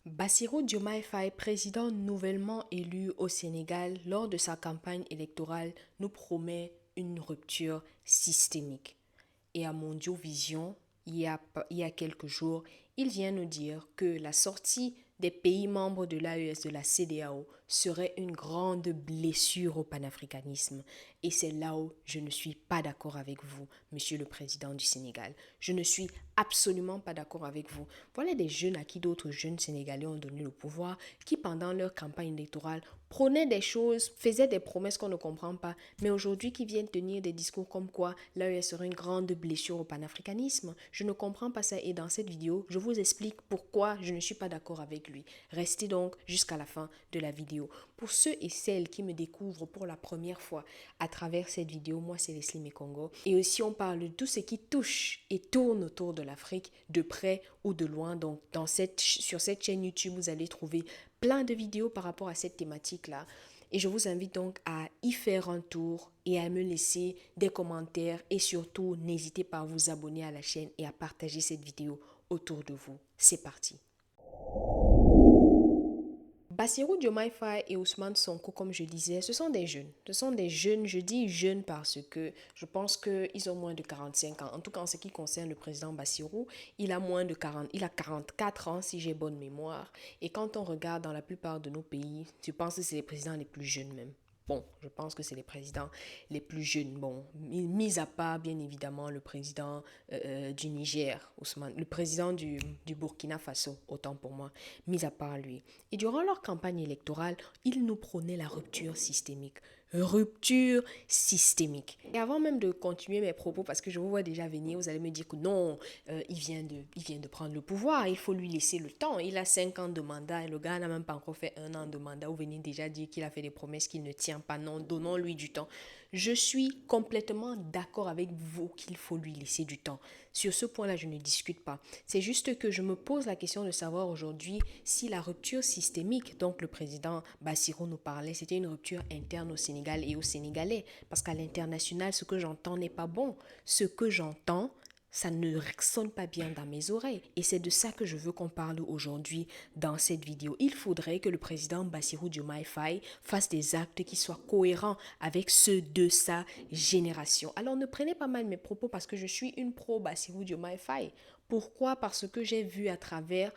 Bassirou Diomaye Faye, président nouvellement élu au Sénégal, lors de sa campagne électorale, nous promet une rupture systémique. Et à Mondiovision, il y a quelques jours, il vient nous dire que la sortie des pays membres de l'AES, de la CEDEAO, serait une grande blessure au panafricanisme. Et c'est là où je ne suis pas d'accord avec vous, monsieur le président du Sénégal. Je ne suis absolument pas d'accord avec vous. Voilà des jeunes à qui d'autres jeunes Sénégalais ont donné le pouvoir, qui pendant leur campagne électorale prônaient des choses, faisaient des promesses qu'on ne comprend pas, mais aujourd'hui qui viennent tenir des discours comme quoi l'AES serait une grande blessure au panafricanisme. Je ne comprends pas ça et dans cette vidéo, je vous explique pourquoi je ne suis pas d'accord avec lui. Restez donc jusqu'à la fin de la vidéo. Pour ceux et celles qui me découvrent pour la première fois à travers cette vidéo, moi c'est Leslie Mekongo. Et aussi on parle de tout ce qui touche et tourne autour de l'Afrique, de près ou de loin. Donc sur cette chaîne YouTube, vous allez trouver plein de vidéos par rapport à cette thématique-là. Et je vous invite donc à y faire un tour et à me laisser des commentaires et surtout n'hésitez pas à vous abonner à la chaîne et à partager cette vidéo autour de vous. C'est parti. Bassirou Diomaye Faye et Ousmane Sonko, comme je disais, ce sont des jeunes. Ce sont des jeunes, je dis jeunes parce que je pense qu'ils ont moins de 45 ans. En tout cas, en ce qui concerne le président Bassirou, il a moins de 40, il a 44 ans si j'ai bonne mémoire. Et quand on regarde dans la plupart de nos pays, je pense que c'est les présidents les plus jeunes même. Bon, je pense que c'est les présidents les plus jeunes. Bon, mis à part, bien évidemment, le président du Niger, Ousmane, le président du Burkina Faso, autant pour moi, mis à part lui. Et durant leur campagne électorale, ils nous prônaient la rupture systémique. Rupture systémique. Et avant même de continuer mes propos, parce que je vous vois déjà venir, vous allez me dire que non, il vient de prendre le pouvoir, il faut lui laisser le temps. Il a 5 ans de mandat et le gars n'a même pas encore fait 1 an de mandat. Vous venez déjà dire qu'il a fait des promesses qu'il ne tient pas. Non, donnons-lui du temps. Je suis complètement d'accord avec vous qu'il faut lui laisser du temps. Sur ce point-là, je ne discute pas. C'est juste que je me pose la question de savoir aujourd'hui si la rupture systémique, donc le président Bassirou nous parlait, c'était une rupture interne au Sénégal et aux Sénégalais. Parce qu'à l'international, ce que j'entends n'est pas bon. Ce que j'entends, ça ne sonne pas bien dans mes oreilles. Et c'est de ça que je veux qu'on parle aujourd'hui dans cette vidéo. Il faudrait que le président Bassirou Diomaye Faye fasse des actes qui soient cohérents avec ceux de sa génération. Alors ne prenez pas mal mes propos parce que je suis une pro Bassirou Diomaye Faye. Pourquoi? Parce que j'ai vu à travers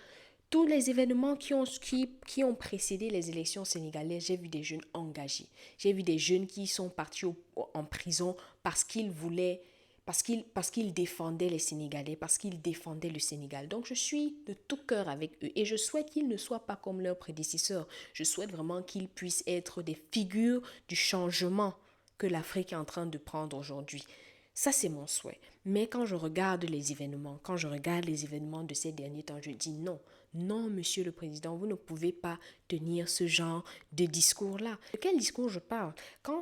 tous les événements qui ont précédé les élections sénégalaises, j'ai vu des jeunes engagés. J'ai vu des jeunes qui sont partis en prison parce qu'ils voulaient parce qu'ils défendaient les Sénégalais, parce qu'ils défendaient le Sénégal. Donc je suis de tout cœur avec eux et je souhaite qu'ils ne soient pas comme leurs prédécesseurs. Je souhaite vraiment qu'ils puissent être des figures du changement que l'Afrique est en train de prendre aujourd'hui. Ça, c'est mon souhait. Mais quand je regarde les événements, quand je regarde les événements de ces derniers temps, je dis non. Non, monsieur le président, vous ne pouvez pas tenir ce genre de discours-là. De quel discours je parle?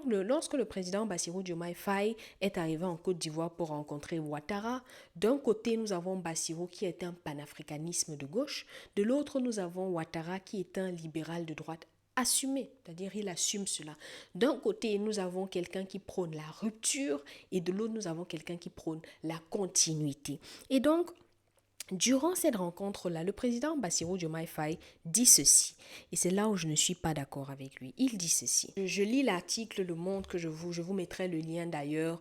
Lorsque le président Bassirou Diomaye Faye est arrivé en Côte d'Ivoire pour rencontrer Ouattara, d'un côté, nous avons Bassirou qui est un panafricanisme de gauche, de l'autre, nous avons Ouattara qui est un libéral de droite assumé, c'est-à-dire il assume cela. D'un côté, nous avons quelqu'un qui prône la rupture et de l'autre, nous avons quelqu'un qui prône la continuité. Et donc, durant cette rencontre-là, le président Bassirou Diomaye Faye dit ceci, et c'est là où je ne suis pas d'accord avec lui. Il dit ceci. Je lis l'article Le Monde que je vous mettrai le lien d'ailleurs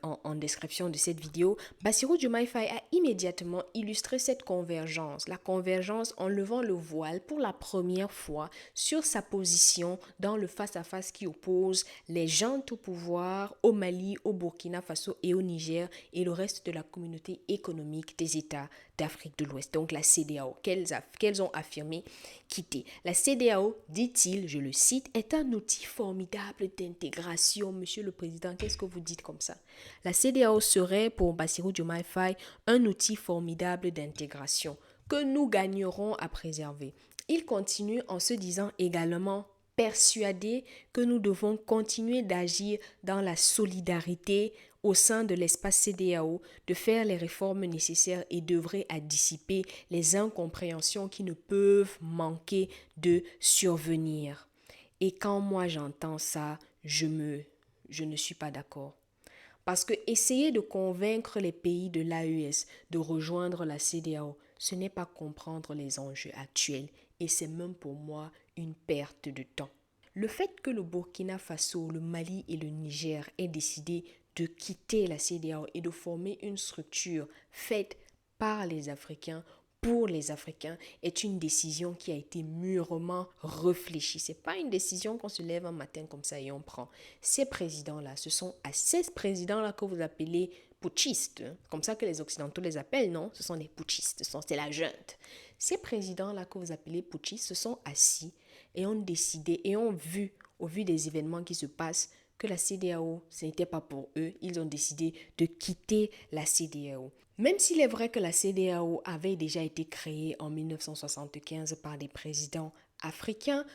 en description de cette vidéo. Bassirou Diomaye Faye a immédiatement illustré cette convergence, la convergence en levant le voile pour la première fois sur sa position dans le face-à-face qui oppose les gens au pouvoir au Mali, au Burkina Faso et au Niger et le reste de la communauté économique des États d'Afrique de l'Ouest, donc la CEDEAO, qu'elles ont affirmé quitter. La CEDEAO, dit-il, je le cite, est un outil formidable d'intégration. Monsieur le Président, qu'est-ce que vous dites comme ça? La CEDEAO serait, pour Bassirou Diomaye Faye, un outil formidable d'intégration que nous gagnerons à préserver. Il continue en se disant également persuadé que nous devons continuer d'agir dans la solidarité au sein de l'espace CEDEAO, de faire les réformes nécessaires et d'œuvrer à dissiper les incompréhensions qui ne peuvent manquer de survenir. Et quand moi j'entends ça, je ne suis pas d'accord. Parce que essayer de convaincre les pays de l'AES de rejoindre la CEDEAO, ce n'est pas comprendre les enjeux actuels et c'est même pour moi une perte de temps. Le fait que le Burkina Faso, le Mali et le Niger aient décidé de quitter la CEDEAO et de former une structure faite par les Africains, pour les Africains, est une décision qui a été mûrement réfléchie. Ce n'est pas une décision qu'on se lève un matin comme ça et on prend. Ces présidents-là, ce sont à ces présidents-là que vous appelez putschistes, comme ça que les Occidentaux les appellent, non? Ce sont des putschistes, c'est la junte. Ces présidents-là que vous appelez putschistes se sont assis et ont décidé et ont vu, au vu des événements qui se passent, que la CEDEAO, ce n'était pas pour eux. Ils ont décidé de quitter la CEDEAO. Même s'il est vrai que la CEDEAO avait déjà été créée en 1975 par des présidents africains,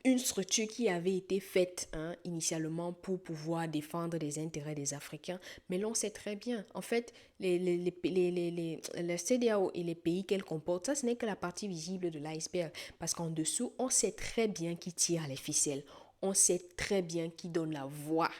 une structure qui avait été faite initialement pour pouvoir défendre les intérêts des Africains. Mais l'on sait très bien, en fait, la CEDEAO et les pays qu'elle comporte, ça ce n'est que la partie visible de l'iceberg. Parce qu'en dessous, on sait très bien qui tire les ficelles. On sait très bien qui donne la voix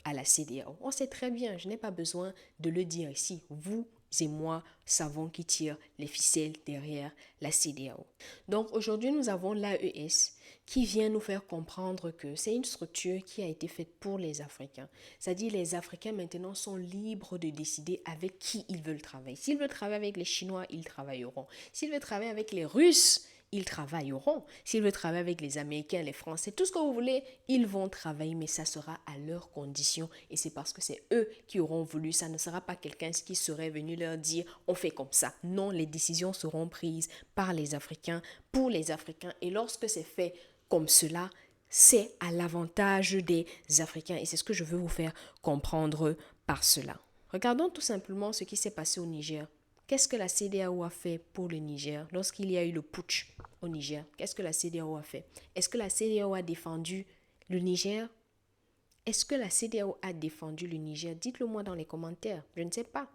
à la CEDEAO. On sait très bien, je n'ai pas besoin de le dire ici. Vous et moi savons qui tire les ficelles derrière la CEDEAO. Donc aujourd'hui, nous avons l'AES qui vient nous faire comprendre que c'est une structure qui a été faite pour les Africains. C'est-à-dire les Africains maintenant sont libres de décider avec qui ils veulent travailler. S'ils veulent travailler avec les Chinois, ils travailleront. S'ils veulent travailler avec les Russes, ils travailleront. S'ils veulent travailler avec les Américains, les Français, tout ce que vous voulez, ils vont travailler, mais ça sera à leurs conditions. Et c'est parce que c'est eux qui auront voulu. Ça ne sera pas quelqu'un qui serait venu leur dire on fait comme ça. Non, les décisions seront prises par les Africains, pour les Africains. Et lorsque c'est fait comme cela, c'est à l'avantage des Africains. Et c'est ce que je veux vous faire comprendre par cela. Regardons tout simplement ce qui s'est passé au Niger. Qu'est-ce que la CEDEAO a fait pour le Niger lorsqu'il y a eu le putsch au Niger? Qu'est-ce que la CEDEAO a fait? Est-ce que la CEDEAO a défendu le Niger? Est-ce que la CEDEAO a défendu le Niger? Dites-le moi dans les commentaires. Je ne sais pas.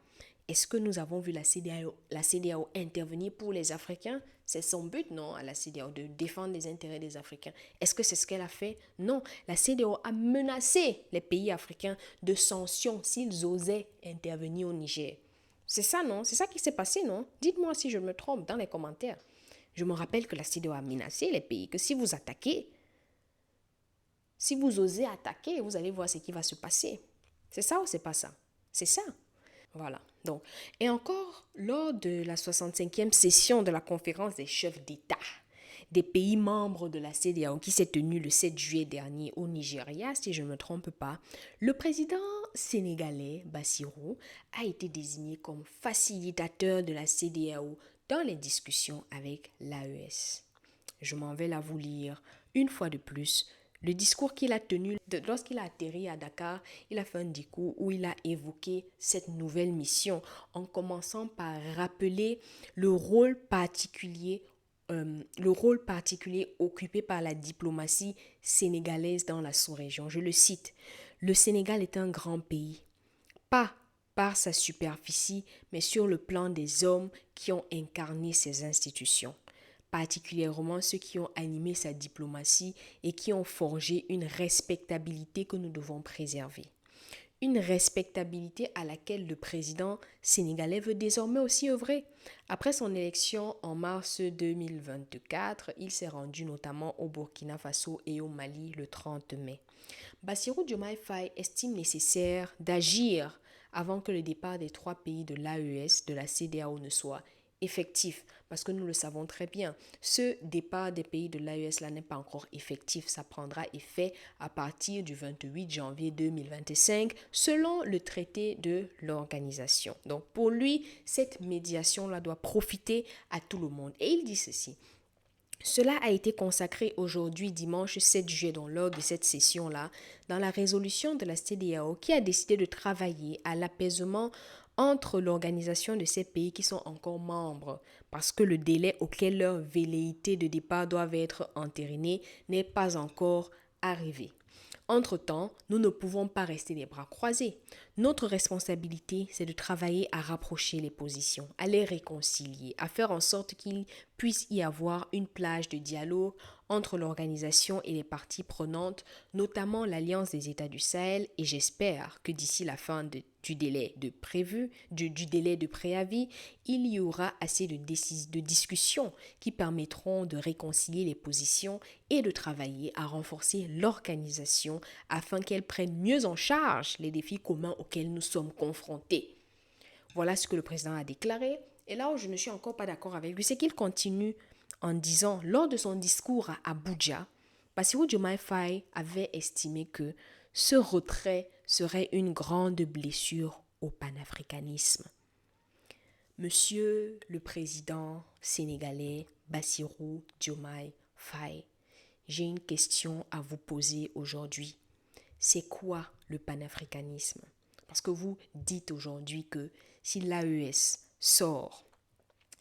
Est-ce que nous avons vu la CEDEAO intervenir pour les Africains? C'est son but, non, à la CEDEAO, de défendre les intérêts des Africains. Est-ce que c'est ce qu'elle a fait? Non. La CEDEAO a menacé les pays africains de sanctions s'ils osaient intervenir au Niger. C'est ça, non? C'est ça qui s'est passé, non? Dites-moi si je me trompe dans les commentaires. Je me rappelle que la CEDEAO a menacé les pays que si vous attaquez, si vous osez attaquer, vous allez voir ce qui va se passer. C'est ça ou c'est pas ça? C'est ça. Voilà. Donc, et encore, lors de la 65e session de la conférence des chefs d'État des pays membres de la CEDEAO qui s'est tenue le 7 juillet dernier au Nigeria, si je ne me trompe pas, le président sénégalais Bassirou a été désigné comme facilitateur de la CEDEAO dans les discussions avec l'AES. Je m'en vais là vous lire une fois de plus le discours qu'il a tenu lorsqu'il a atterri à Dakar. Il a fait un discours où il a évoqué cette nouvelle mission en commençant par rappeler le rôle particulier occupé par la diplomatie sénégalaise dans la sous-région. Je le cite, le Sénégal est un grand pays, pas par sa superficie, mais sur le plan des hommes qui ont incarné ces institutions, particulièrement ceux qui ont animé sa diplomatie et qui ont forgé une respectabilité que nous devons préserver. Une respectabilité à laquelle le président sénégalais veut désormais aussi œuvrer. Après son élection en mars 2024, il s'est rendu notamment au Burkina Faso et au Mali le 30 mai. Bassirou Diomaye Faye estime nécessaire d'agir avant que le départ des 3 pays de l'AES, de la CEDEAO, ne soit effectif, parce que nous le savons très bien, ce départ des pays de l'AES là n'est pas encore effectif, ça prendra effet à partir du 28 janvier 2025 selon le traité de l'organisation. Donc pour lui, cette médiation là doit profiter à tout le monde. Et il dit ceci: cela a été consacré aujourd'hui dimanche 7 juillet donc lors de cette session-là dans la résolution de la CEDEAO qui a décidé de travailler à l'apaisement entre l'organisation de ces pays qui sont encore membres parce que le délai auquel leurs velléités de départ doivent être entérinées n'est pas encore arrivé. Entre-temps, nous ne pouvons pas rester les bras croisés. Notre responsabilité, c'est de travailler à rapprocher les positions, à les réconcilier, à faire en sorte qu'ils puisse y avoir une plage de dialogue entre l'organisation et les parties prenantes, notamment l'Alliance des États du Sahel, et j'espère que d'ici la fin du délai du délai de préavis, il y aura assez de discussions qui permettront de réconcilier les positions et de travailler à renforcer l'organisation afin qu'elle prenne mieux en charge les défis communs auxquels nous sommes confrontés. Voilà ce que le président a déclaré. Et là où je ne suis encore pas d'accord avec lui, c'est qu'il continue en disant, lors de son discours à Abuja, Bassirou Diomaye Faye avait estimé que ce retrait serait une grande blessure au panafricanisme. Monsieur le président sénégalais Bassirou Diomaye Faye, j'ai une question à vous poser aujourd'hui. C'est quoi le panafricanisme? Parce que vous dites aujourd'hui que si l'AES sort,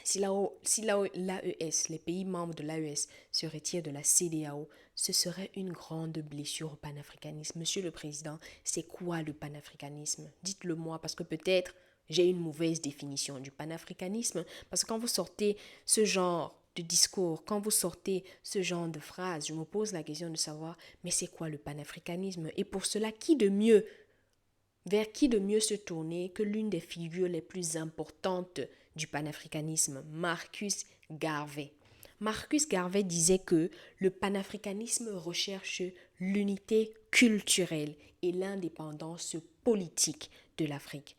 si l'AES, les pays membres de l'AES se retirent de la CEDEAO, ce serait une grande blessure au panafricanisme. Monsieur le Président, c'est quoi le panafricanisme? Dites-le moi, parce que peut-être j'ai une mauvaise définition du panafricanisme, parce que quand vous sortez ce genre de discours, quand vous sortez ce genre de phrases, je me pose la question de savoir, mais c'est quoi le panafricanisme? Et pour cela, vers qui de mieux se tourner que l'une des figures les plus importantes du panafricanisme, Marcus Garvey. Marcus Garvey disait que le panafricanisme recherche l'unité culturelle et l'indépendance politique de l'Afrique.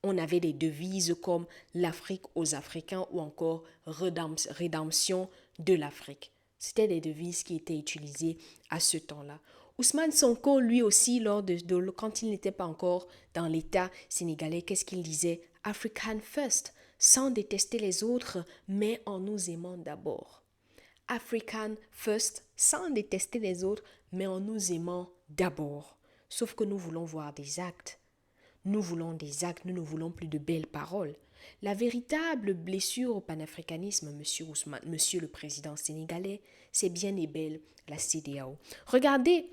On avait des devises comme l'Afrique aux Africains ou encore rédemption de l'Afrique. C'était des devises qui étaient utilisées à ce temps-là. Ousmane Sonko, lui aussi, quand il n'était pas encore dans l'État sénégalais, qu'est-ce qu'il disait? African first, sans détester les autres, mais en nous aimant d'abord. African first, sans détester les autres, mais en nous aimant d'abord. Sauf que nous voulons voir des actes. Nous voulons des actes, nous ne voulons plus de belles paroles. La véritable blessure au panafricanisme, monsieur le président sénégalais, c'est bien et belle la CEDEAO. Regardez,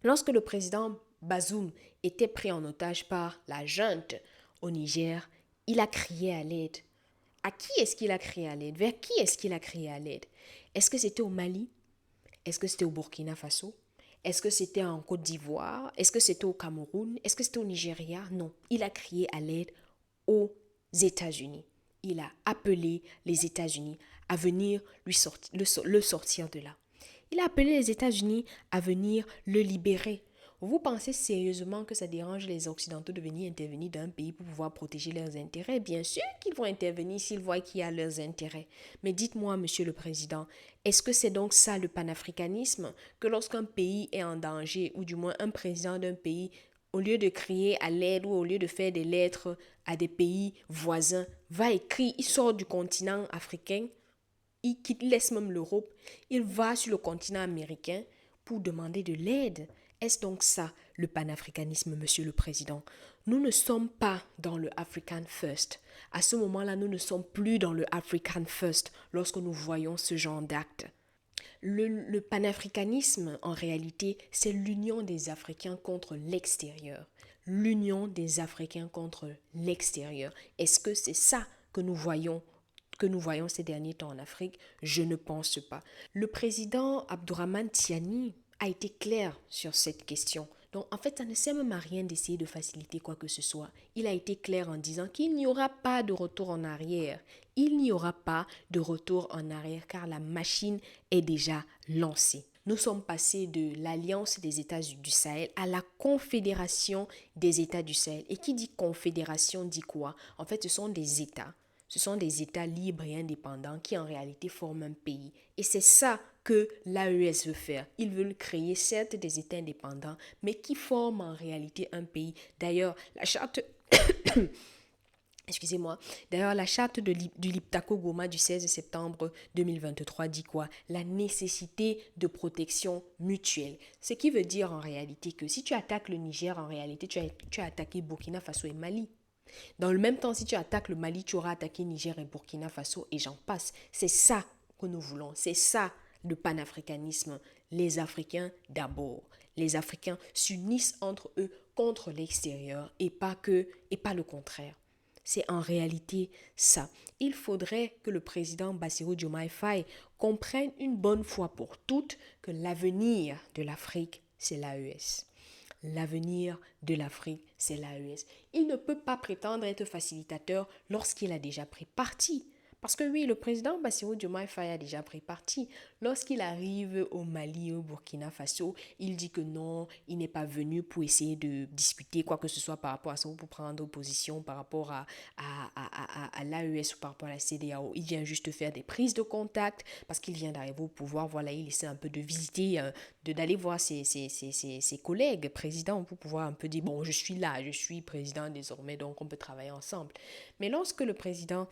lorsque le président Bazoum était pris en otage par la junte au Niger, il a crié à l'aide. À qui est-ce qu'il a crié à l'aide? Vers qui est-ce qu'il a crié à l'aide? Est-ce que c'était au Mali? Est-ce que c'était au Burkina Faso? Est-ce que c'était en Côte d'Ivoire? Est-ce que c'était au Cameroun? Est-ce que c'était au Nigeria? Non. Il a crié à l'aide aux États-Unis. Il a appelé les États-Unis à venir le sortir de là. Il a appelé les États-Unis à venir le libérer. Vous pensez sérieusement que ça dérange les Occidentaux de venir intervenir dans un pays pour pouvoir protéger leurs intérêts? Bien sûr qu'ils vont intervenir s'ils voient qu'il y a leurs intérêts. Mais dites-moi, Monsieur le Président, est-ce que c'est donc ça le panafricanisme? Que lorsqu'un pays est en danger, ou du moins un président d'un pays, au lieu de crier à l'aide ou au lieu de faire des lettres à des pays voisins, va écrire, il sort du continent africain, il laisse même l'Europe, il va sur le continent américain pour demander de l'aide. Est-ce donc ça le panafricanisme, Monsieur le Président? Nous ne sommes pas dans le African First. À ce moment-là, nous ne sommes plus dans le African First lorsque nous voyons ce genre d'actes. Le panafricanisme, en réalité, c'est l'union des Africains contre l'extérieur. L'union des Africains contre l'extérieur. Est-ce que c'est ça que nous voyons ces derniers temps en Afrique? Je ne pense pas. Le président Abdourahmane Tiani a été clair sur cette question. Donc, en fait, ça ne sert même à rien d'essayer de faciliter quoi que ce soit. Il a été clair en disant qu'il n'y aura pas de retour en arrière. Il n'y aura pas de retour en arrière car la machine est déjà lancée. Nous sommes passés de l'Alliance des États du Sahel à la Confédération des États du Sahel. Et qui dit confédération dit quoi? En fait, ce sont des États. Ce sont des États libres et indépendants qui en réalité forment un pays. Et c'est ça que l'AES veut faire. Ils veulent créer certes des États indépendants, mais qui forment en réalité un pays. D'ailleurs, la charte... Excusez-moi. D'ailleurs, la charte du Liptako-Goma du 16 septembre 2023 dit quoi? La nécessité de protection mutuelle. Ce qui veut dire en réalité que si tu attaques le Niger, en réalité, tu as attaqué Burkina Faso et Mali. Dans le même temps, si tu attaques le Mali, tu auras attaqué Niger et Burkina Faso et j'en passe. C'est ça que nous voulons. C'est ça le panafricanisme. Les Africains d'abord. Les Africains s'unissent entre eux contre l'extérieur et pas le contraire. C'est en réalité ça. Il faudrait que le président Bassirou Diomaye Faye comprenne une bonne fois pour toutes que l'avenir de l'Afrique, c'est l'AES. L'avenir de l'Afrique, c'est l'AES. Il ne peut pas prétendre être facilitateur lorsqu'il a déjà pris parti. Parce que oui, le président Bassirou Diomaye Faye a déjà pris parti. Lorsqu'il arrive au Mali, au Burkina Faso, il dit que non, il n'est pas venu pour essayer de discuter quoi que ce soit par rapport à ça ou pour prendre position par rapport à l'AES ou par rapport à la CEDEAO. Il vient juste faire des prises de contact parce qu'il vient d'arriver au pouvoir. Voilà, il essaie un peu de visiter, d'aller voir ses collègues présidents pour pouvoir un peu dire, bon, je suis là, je suis président désormais, donc on peut travailler ensemble. Mais lorsque le président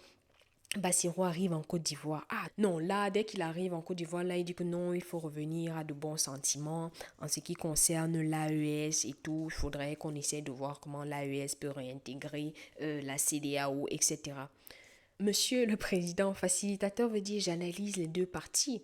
Bassirou arrive en Côte d'Ivoire. Ah non, là, dès qu'il arrive en Côte d'Ivoire, là, il dit que non, il faut revenir à de bons sentiments en ce qui concerne l'AES et tout. Il faudrait qu'on essaie de voir comment l'AES peut réintégrer la CEDEAO, etc. Monsieur le Président, facilitateur veut dire j'analyse les deux parties.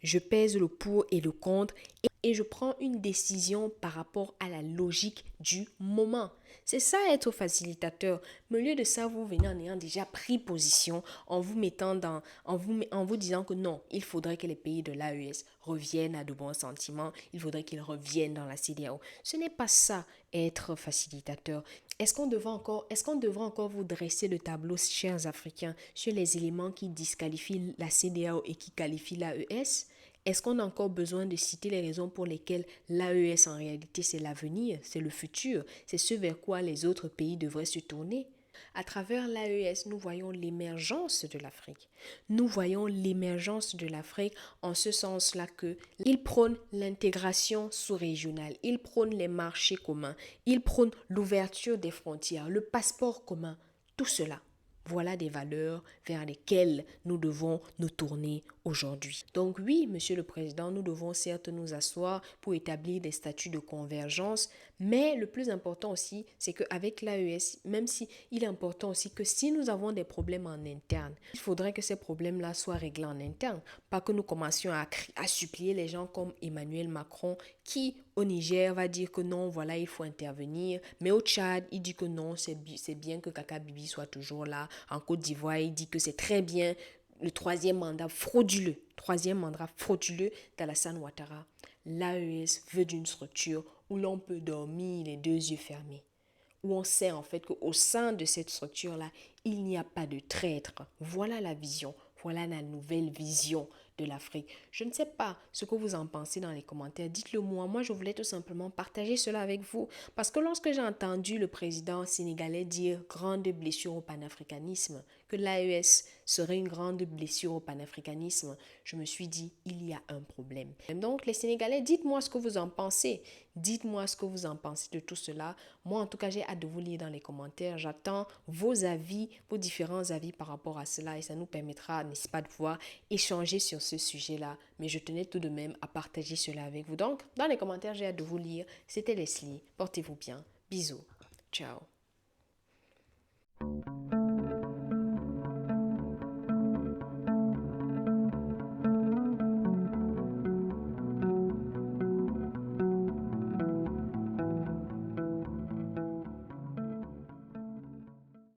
Je pèse le pour et le contre et je prends une décision par rapport à la logique du moment. C'est ça être facilitateur. Mais au lieu de ça, vous venez en ayant déjà pris position, en vous mettant en vous disant que non, il faudrait que les pays de l'AES reviennent à de bons sentiments, il faudrait qu'ils reviennent dans la CEDEAO. Ce n'est pas ça, être facilitateur. Est-ce qu'on devrait encore vous dresser le tableau, chers Africains, sur les éléments qui disqualifient la CEDEAO et qui qualifient l'AES? Est-ce qu'on a encore besoin de citer les raisons pour lesquelles l'AES en réalité c'est l'avenir, c'est le futur, c'est ce vers quoi les autres pays devraient se tourner? À travers l'AES, nous voyons l'émergence de l'Afrique. Nous voyons l'émergence de l'Afrique en ce sens-là que il prône l'intégration sous-régionale, il prône les marchés communs, il prône l'ouverture des frontières, le passeport commun, tout cela. Voilà des valeurs vers lesquelles nous devons nous tourner aujourd'hui. Donc oui, Monsieur le Président, nous devons certes nous asseoir pour établir des statuts de convergence, mais le plus important aussi, c'est qu'avec l'AES, même si il est important aussi que si nous avons des problèmes en interne, il faudrait que ces problèmes-là soient réglés en interne, pas que nous commencions à supplier les gens comme Emmanuel Macron qui au Niger va dire que non, voilà, il faut intervenir. Mais au Tchad, il dit que non, c'est bien que Kaka Bibi soit toujours là. En Côte d'Ivoire, il dit que c'est très bien le troisième mandat frauduleux d'Alassane Ouattara. L'AES veut d'une structure où l'on peut dormir les deux yeux fermés. Où on sait en fait qu'au sein de cette structure-là, il n'y a pas de traître. Voilà la vision, voilà la nouvelle vision de l'Afrique. Je ne sais pas ce que vous en pensez dans les commentaires. Dites-le moi. Moi, je voulais tout simplement partager cela avec vous. Parce que lorsque j'ai entendu le président sénégalais dire grande blessure au panafricanisme, que l'AES serait une grande blessure au panafricanisme, je me suis dit, il y a un problème. Donc, les Sénégalais, dites-moi ce que vous en pensez. Dites-moi ce que vous en pensez de tout cela. Moi, en tout cas, j'ai hâte de vous lire dans les commentaires. J'attends vos avis, vos différents avis par rapport à cela et ça nous permettra, n'est-ce pas, de pouvoir échanger sur ce sujet-là. Mais je tenais tout de même à partager cela avec vous. Donc, dans les commentaires, j'ai hâte de vous lire. C'était Leslie. Portez-vous bien. Bisous. Ciao.